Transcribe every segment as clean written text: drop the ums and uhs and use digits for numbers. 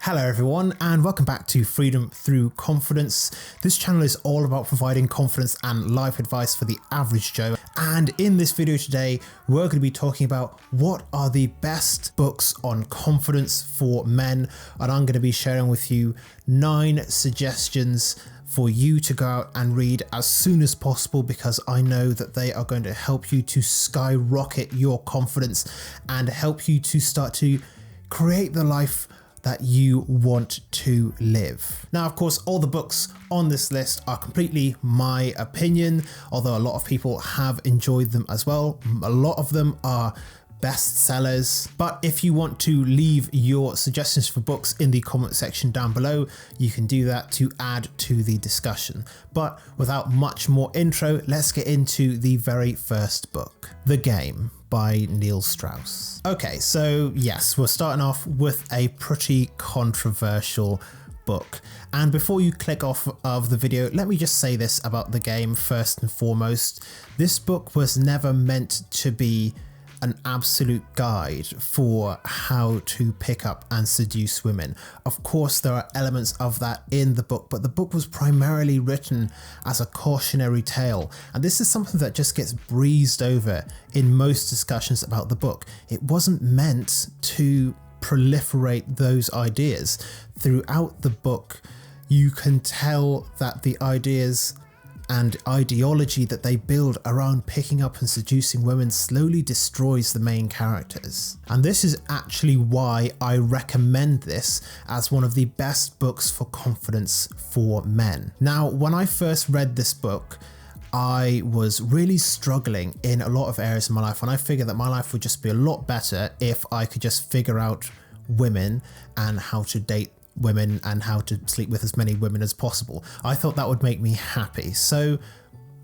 Hello everyone and welcome back to Freedom Through Confidence. This channel is all about providing confidence and life advice for the average Joe. And in this video today, we're going to be talking about what are the best books on confidence for men. And I'm going to be sharing with you 9 suggestions for you to go out and read as soon as possible, because I know that they are going to help you to skyrocket your confidence and help you to start to create the life that you want to live. Now, of course, all the books on this list are completely my opinion, although a lot of people have enjoyed them as well. A lot of them are bestsellers, but if you want to leave your suggestions for books in the comment section down below, you can do that to add to the discussion. But without much more intro, let's get into the very first book, The Game by Neil Strauss. Okay, so yes, we're starting off with a pretty controversial book. And before you click off of the video, let me just say this about The Game first and foremost. This book was never meant to be an absolute guide for how to pick up and seduce women. Of course, there are elements of that in the book, but the book was primarily written as a cautionary tale. And this is something that just gets breezed over in most discussions about the book. It wasn't meant to proliferate those ideas. Throughout the book, you can tell that the ideas and ideology that they build around picking up and seducing women slowly destroys the main characters. And this is actually why I recommend this as one of the best books for confidence for men. Now, when I first read this book, I was really struggling in a lot of areas of my life, and I figured that my life would just be a lot better if I could just figure out women and how to date women and how to sleep with as many women as possible. I thought that would make me happy, so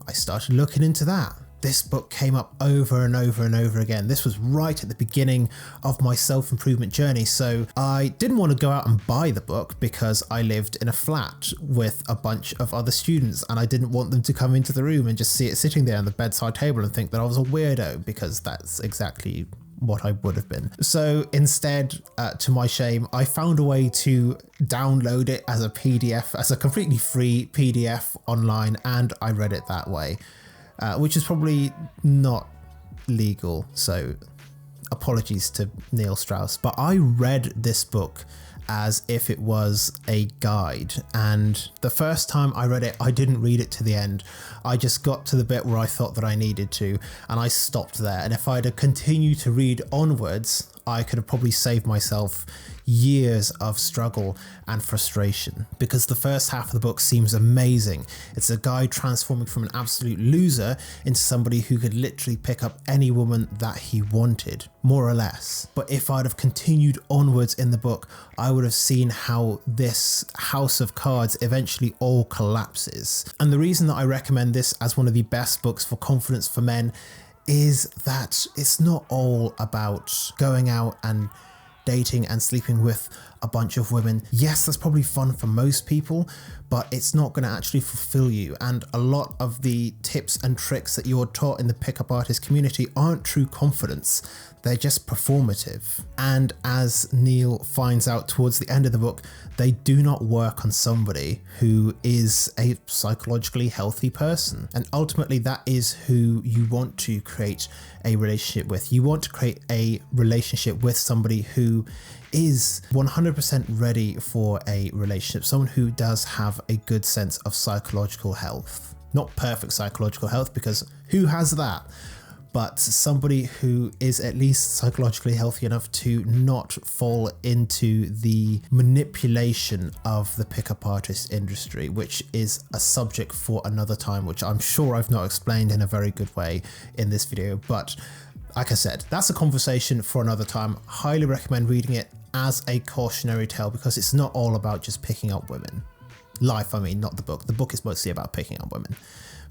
I started looking into that. This book came up over and over and over again. This was right at the beginning of my self-improvement journey, so I didn't want to go out and buy the book because I lived in a flat with a bunch of other students and I didn't want them to come into the room and just see it sitting there on the bedside table and think that I was a weirdo, because that's exactly what I would have been. So instead, to my shame, I found a way to download it as a PDF, as a completely free PDF online, and I read it that way, which is probably not legal, so apologies to Neil Strauss. But I read this book as if it was a guide, and the first time I read it, I didn't read it to the end. I just got to the bit where I thought that I needed to, and I stopped there. And if I'd have continued to read onwards, I could have probably saved myself years of struggle and frustration, because the first half of the book seems amazing. It's a guy transforming from an absolute loser into somebody who could literally pick up any woman that he wanted, more or less. But if I'd have continued onwards in the book, I would have seen how this house of cards eventually all collapses. And the reason that I recommend this as one of the best books for confidence for men is that it's not all about going out and dating and sleeping with a bunch of women. Yes, that's probably fun for most people, but it's not going to actually fulfill you. And a lot of the tips and tricks that you're taught in the pickup artist community aren't true confidence. They're just performative. And as Neil finds out towards the end of the book, they do not work on somebody who is a psychologically healthy person. And ultimately, that is who you want to create a relationship with. You want to create a relationship with somebody who is 100% ready for a relationship, someone who does have a good sense of psychological health. Not perfect psychological health, because who has that? But somebody who is at least psychologically healthy enough to not fall into the manipulation of the pickup artist industry, which is a subject for another time, which I'm sure I've not explained in a very good way in this video. But like I said, that's a conversation for another time. Highly recommend reading it as a cautionary tale, because it's not all about just picking up women. Life, I mean, not the book. The book is mostly about picking up women,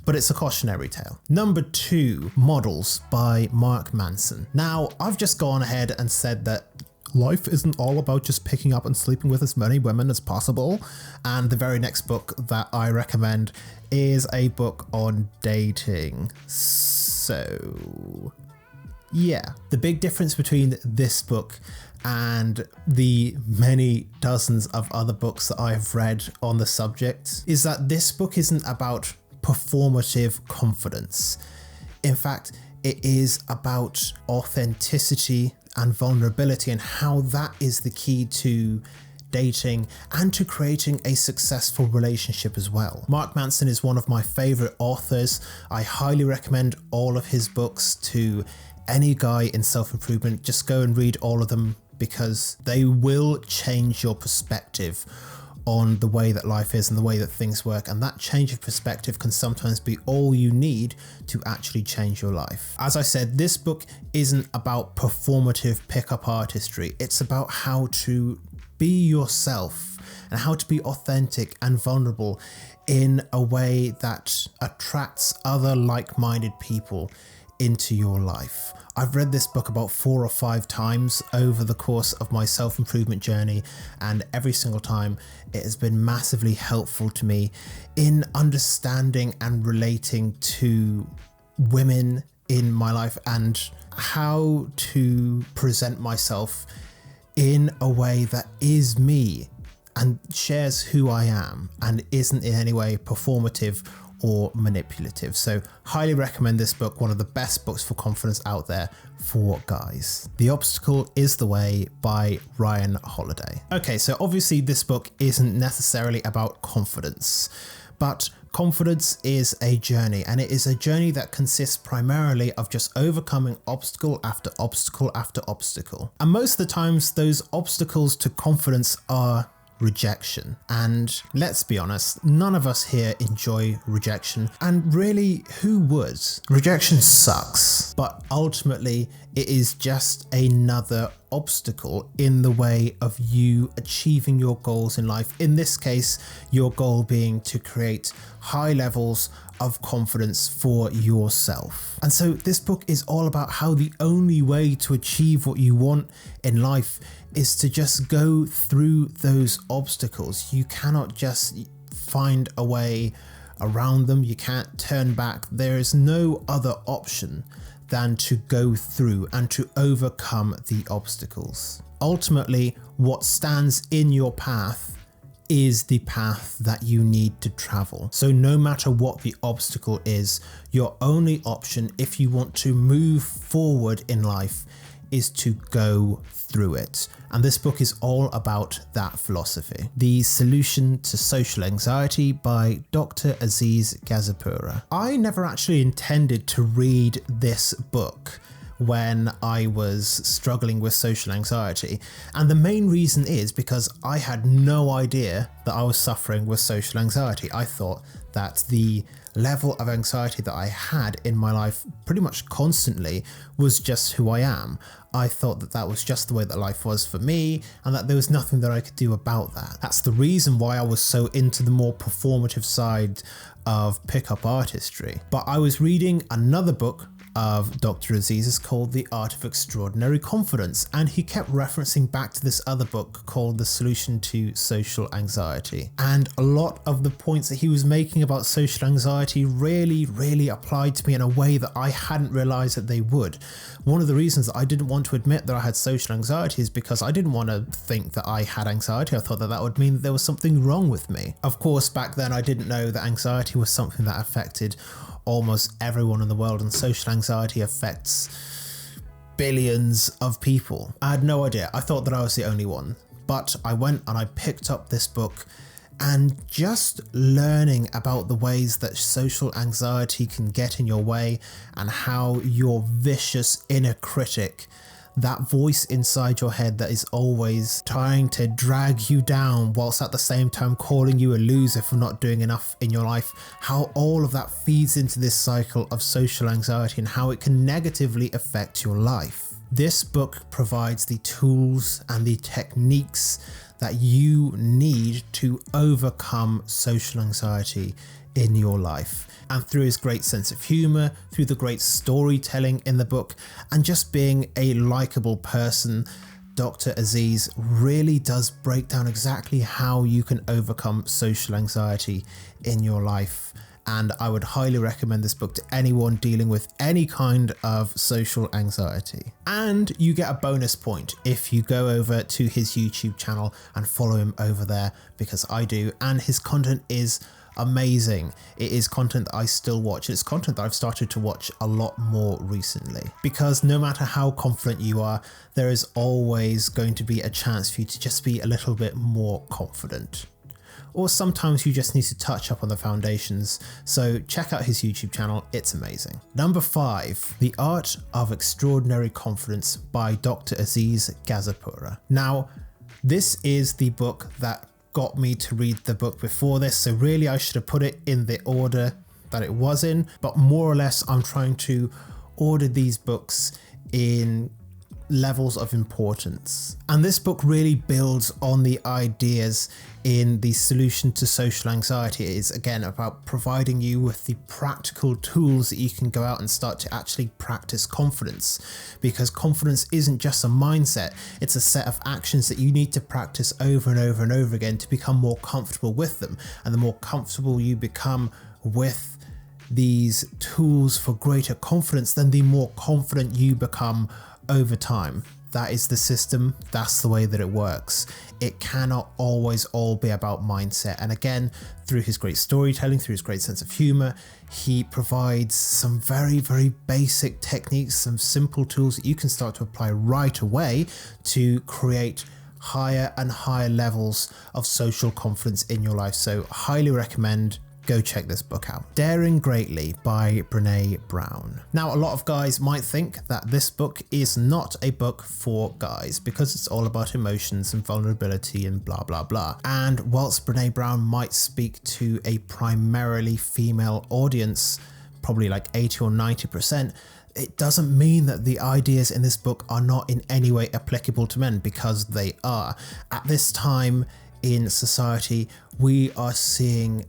but it's a cautionary tale. Number 2, Models by Mark Manson. Now, I've just gone ahead and said that life isn't all about just picking up and sleeping with as many women as possible. And the very next book that I recommend is a book on dating. So yeah, the big difference between this book and the many dozens of other books that I've read on the subject is that this book isn't about performative confidence. In fact, it is about authenticity and vulnerability, and how that is the key to dating and to creating a successful relationship as well. Mark Manson is one of my favorite authors. I highly recommend all of his books to any guy in self-improvement. Just go and read all of them, because they will change your perspective on the way that life is and the way that things work, and that change of perspective can sometimes be all you need to actually change your life. As I said, this book isn't about performative pickup artistry. It's about how to be yourself and how to be authentic and vulnerable in a way that attracts other like-minded people into your life. I've read this book about 4 or 5 times over the course of my self-improvement journey, and every single time it has been massively helpful to me in understanding and relating to women in my life and how to present myself in a way that is me and shares who I am and isn't in any way performative or manipulative. So highly recommend this book, one of the best books for confidence out there for guys. The Obstacle is the Way by Ryan Holiday. Okay, so obviously this book isn't necessarily about confidence, but confidence is a journey, and it is a journey that consists primarily of just overcoming obstacle after obstacle after obstacle. And most of the times those obstacles to confidence are rejection. And let's be honest, none of us here enjoy rejection, and really, who would? Rejection sucks, but ultimately it is just another obstacle in the way of you achieving your goals in life. In this case, your goal being to create high levels of confidence for yourself. And so this book is all about how the only way to achieve what you want in life is to just go through those obstacles. You cannot just find a way around them. You can't turn back. There is no other option than to go through and to overcome the obstacles. Ultimately, what stands in your path is the path that you need to travel. So no matter what the obstacle is, your only option if you want to move forward in life is to go through it. And this book is all about that philosophy. The Solution to Social Anxiety by Dr. Aziz Gazipura. I never actually intended to read this book when I was struggling with social anxiety, and the main reason is because I had no idea that I was suffering with social anxiety. I thought that the level of anxiety that I had in my life pretty much constantly was just who I am. I thought that that was just the way that life was for me, and that there was nothing that I could do about that. That's the reason why I was so into the more performative side of pickup artistry. But I was reading another book of Dr. Aziz's called The Art of Extraordinary Confidence, and he kept referencing back to this other book called The Solution to Social Anxiety. And a lot of the points that he was making about social anxiety really applied to me in a way that I hadn't realized that they would. One of the reasons that I didn't want to admit that I had social anxiety is because I didn't want to think that I had anxiety. I thought that that would mean that there was something wrong with me. Of course, back then I didn't know that anxiety was something that affected almost everyone in the world, and social anxiety affects billions of people. I had no idea. I thought that I was the only one, but I went and I picked up this book, and just learning about the ways that social anxiety can get in your way and how your vicious inner critic, that voice inside your head that is always trying to drag you down whilst at the same time calling you a loser for not doing enough in your life, how all of that feeds into this cycle of social anxiety and how it can negatively affect your life. This book provides the tools and the techniques that you need to overcome social anxiety in your life. And through his great sense of humor, through the great storytelling in the book, and just being a likable person, Dr. Aziz really does break down exactly how you can overcome social anxiety in your life and I would highly recommend this book to anyone dealing with any kind of social anxiety. And you get a bonus point if you go over to his YouTube channel and follow him over there, because I do, and his content is amazing. It is content that I still watch. It's content that I've started to watch a lot more recently, because no matter how confident you are, there is always going to be a chance for you to just be a little bit more confident. Or sometimes you just need to touch up on the foundations. So check out his YouTube channel, it's amazing. Number 5, The Art of Extraordinary Confidence by Dr. Aziz Gazipura. Now, this is the book that got me to read the book before this, so really I should have put it in the order that it was in, but more or less I'm trying to order these books in levels of importance. And this book really builds on the ideas in the solution to social anxiety. It is again about providing you with the practical tools that you can go out and start to actually practice confidence, because confidence isn't just a mindset, it's a set of actions that you need to practice over and over and over again to become more comfortable with them. And the more comfortable you become with these tools for greater confidence, then the more confident you become over time. That is the system, that's the way that it works. It cannot always all be about mindset. And again, through his great storytelling, through his great sense of humor, he provides some very, very basic techniques, some simple tools that you can start to apply right away to create higher and higher levels of social confidence in your life. So highly recommend, go check this book out. Daring Greatly by Brene Brown. Now, a lot of guys might think that this book is not a book for guys because it's all about emotions and vulnerability and blah, blah, blah. And whilst Brene Brown might speak to a primarily female audience, probably like 80 or 90%, it doesn't mean that the ideas in this book are not in any way applicable to men, because they are. At this time in society, we are seeing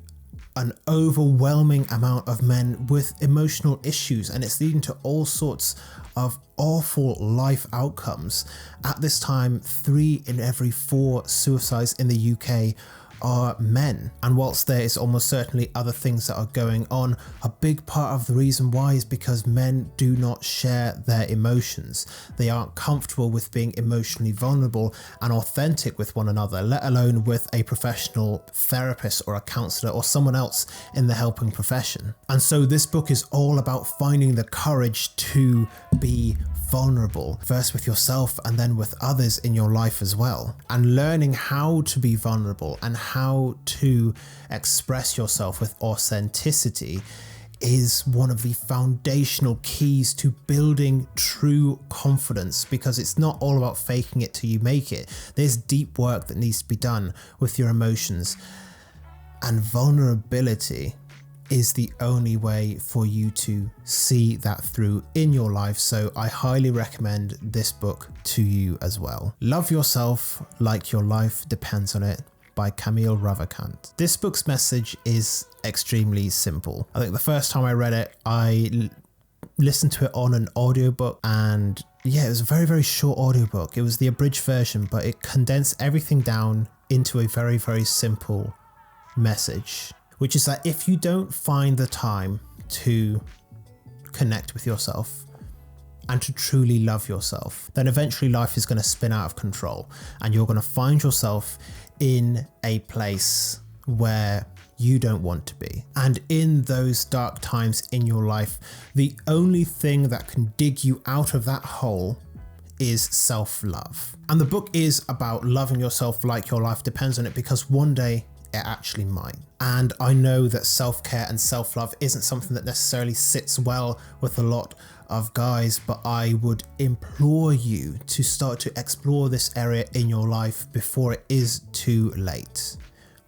an overwhelming amount of men with emotional issues, and it's leading to all sorts of awful life outcomes. At this time, 3 in every 4 suicides in the UK are men. And whilst there is almost certainly other things that are going on, a big part of the reason why is because men do not share their emotions. They aren't comfortable with being emotionally vulnerable and authentic with one another, let alone with a professional therapist or a counselor or someone else in the helping profession. And so this book is all about finding the courage to be vulnerable, first with yourself and then with others in your life as well, and learning how to be vulnerable and how to express yourself with authenticity is one of the foundational keys to building true confidence, because it's not all about faking it till you make it. There's deep work that needs to be done with your emotions, and vulnerability is the only way for you to see that through in your life. So I highly recommend this book to you as well. Love Yourself Like Your Life Depends on It by Kamal Ravikant. This book's message is extremely simple. I think the first time I read it, I listened to it on an audiobook, and yeah, it was a very, very short audiobook. It was the abridged version, but it condensed everything down into a very, very simple message, which is that if you don't find the time to connect with yourself and to truly love yourself, then eventually life is going to spin out of control, and you're going to find yourself in a place where you don't want to be. And in those dark times in your life, the only thing that can dig you out of that hole is self-love. And the book is about loving yourself like your life depends on it, because one day it actually might. And I know that self-care and self-love isn't something that necessarily sits well with a lot of guys, but I would implore you to start to explore this area in your life before it is too late.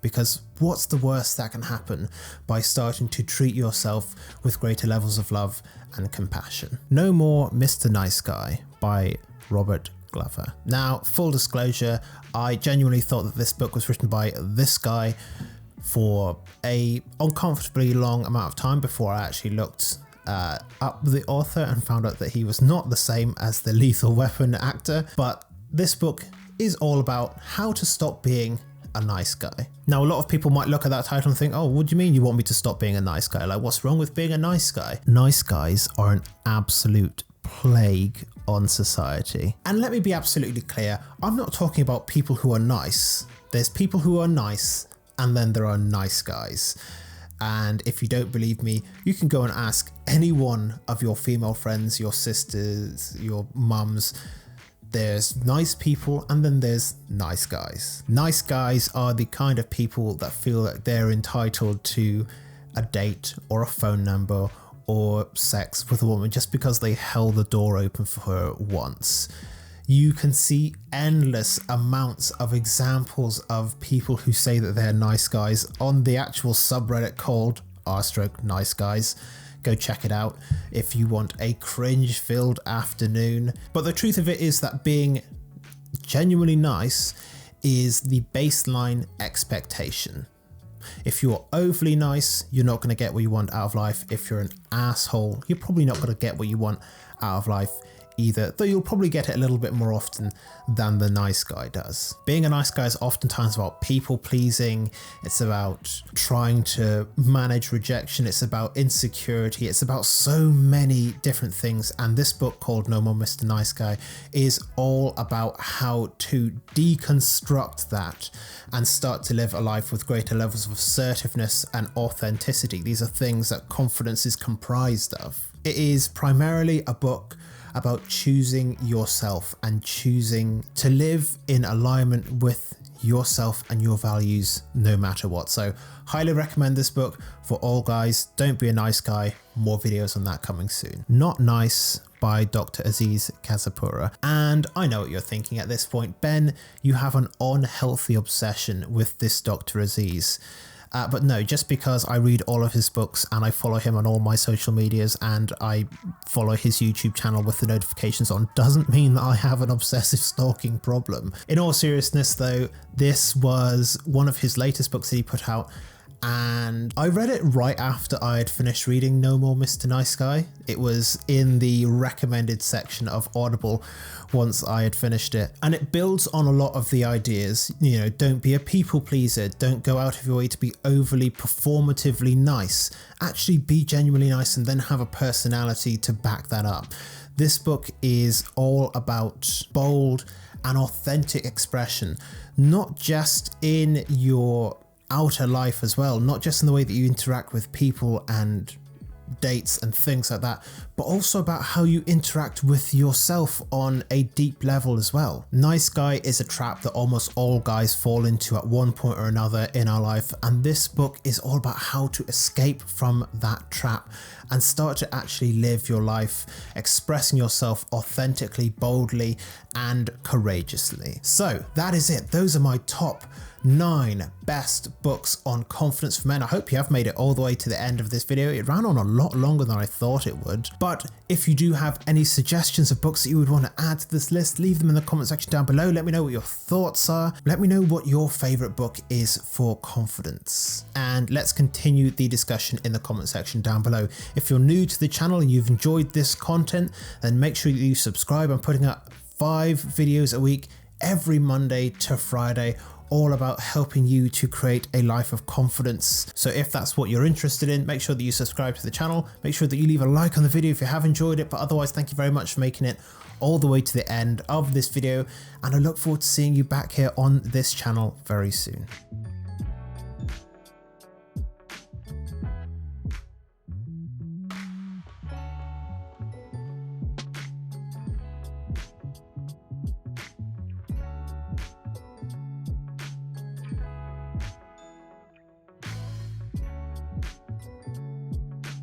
Because what's the worst that can happen by starting to treat yourself with greater levels of love and compassion? No More Mr. Nice Guy by Robert Glover. Now, full disclosure, I genuinely thought that this book was written by this guy for a uncomfortably long amount of time before I actually looked up the author and found out that he was not the same as the Lethal Weapon actor. But this book is all about how to stop being a nice guy. Now, a lot of people might look at that title and think, oh, what do you mean you want me to stop being a nice guy? Like, what's wrong with being a nice guy? Nice guys are an absolute plague on society. And let me be absolutely clear, I'm not talking about people who are nice. There's people who are nice, and then there are nice guys. And if you don't believe me, you can go and ask any one of your female friends, your sisters, your mums. There's nice people, and then there's nice guys. Nice guys are the kind of people that feel that they're entitled to a date or a phone number or sex with a woman just because they held the door open for her once. You can see endless amounts of examples of people who say that they're nice guys on the actual subreddit called r/nice guys. Go check it out if you want a cringe-filled afternoon. But the truth of it is that being genuinely nice is the baseline expectation. If you're overly nice, you're not going to get what you want out of life. If you're an asshole, you're probably not going to get what you want out of life either, though you'll probably get it a little bit more often than the nice guy does. Being a nice guy is oftentimes about people pleasing. It's about trying to manage rejection. It's about insecurity. It's about so many different things. And this book called No More Mr. Nice Guy is all about how to deconstruct that and start to live a life with greater levels of assertiveness and authenticity. These are things that confidence is comprised of. It is primarily a book about choosing yourself and choosing to live in alignment with yourself and your values no matter what. So highly recommend this book for all guys. Don't be a nice guy. More videos on that coming soon. Not Nice by Dr. Aziz Kazapura. And I know what you're thinking at this point. Ben, you have an unhealthy obsession with this Dr. Aziz. But no, just because I read all of his books and I follow him on all my social medias and I follow his YouTube channel with the notifications on doesn't mean that I have an obsessive stalking problem. In all seriousness though, this was one of his latest books that he put out, and I read it right after I had finished reading No More Mr. Nice Guy. It was in the recommended section of Audible once I had finished it, and it builds on a lot of the ideas. You know, don't be a people pleaser, don't go out of your way to be overly performatively nice, actually be genuinely nice and then have a personality to back that up. This book is all about bold and authentic expression, not just in your outer life as well, not just in the way that you interact with people and dates and things like that, but also about how you interact with yourself on a deep level as well. Nice guy is a trap that almost all guys fall into at one point or another in our life, and this book is all about how to escape from that trap and start to actually live your life expressing yourself authentically, boldly, and courageously. So that is it. Those are my top 9 best books on confidence for men. I hope you have made it all the way to the end of this video. It ran on a lot longer than I thought it would. But if you do have any suggestions of books that you would want to add to this list, leave them in the comment section down below. Let me know what your thoughts are. Let me know what your favorite book is for confidence. And let's continue the discussion in the comment section down below. If you're new to the channel and you've enjoyed this content, then make sure that you subscribe. I'm putting out 5 videos a week every Monday to Friday, all about helping you to create a life of confidence. So if that's what you're interested in, make sure that you subscribe to the channel. Make sure that you leave a like on the video if you have enjoyed it. But otherwise, thank you very much for making it all the way to the end of this video. And I look forward to seeing you back here on this channel very soon.